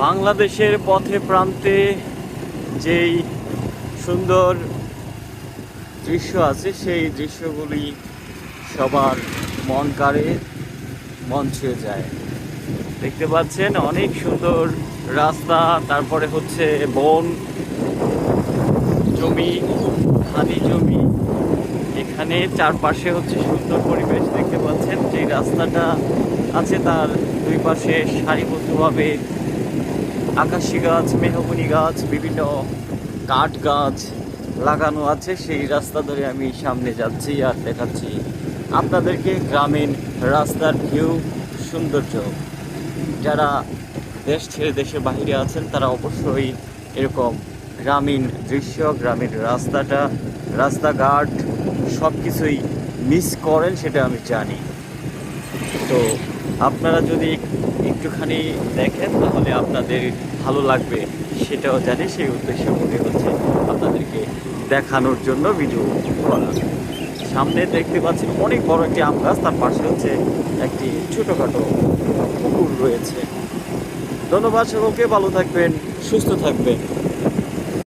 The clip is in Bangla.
বাংলাদেশের পথে প্রান্তে যেই সুন্দর দৃশ্য আছে সেই দৃশ্যগুলি সবার মন কাড়ে, মন ছুঁয়ে যায়। দেখতে পাচ্ছেন অনেক সুন্দর রাস্তা, তারপরে হচ্ছে বন, জমি, ধানি জমি। এখানে চারপাশে হচ্ছে সুন্দর পরিবেশ দেখতে পাচ্ছেন। যে রাস্তাটা আছে তার দুই পাশে সারিবদ্ধভাবে আকাশি গাছ, মেহগনি গাছ, বিভিন্ন কাঠ গাছ লাগানো আছে। সেই রাস্তা ধরে আমি সামনে যাচ্ছি আর দেখাচ্ছি আপনাদেরকে গ্রামীণ রাস্তার ভিউ, সৌন্দর্য। যারা দেশ ছেড়ে দেশের বাইরে আছেন তারা অবশ্যই এরকম গ্রামীণ দৃশ্য, গ্রামীণ রাস্তাঘাট সব কিছুই মিস করেন, সেটা আমি জানি। তো আপনারা যদি একটুখানি দেখেন তাহলে আপনাদের ভালো লাগবে, সেটাও জানি। সেই উদ্দেশ্য করে হচ্ছে আপনাদেরকে দেখানোর জন্য ভিডিও করা। সামনে দেখতে পাচ্ছেন অনেক বড় একটি আম গাছ, তার পাশে হচ্ছে একটি ছোটোখাটো পুকুর রয়েছে। ধন্যবাদ সকলকে, ভালো থাকবেন, সুস্থ থাকবেন।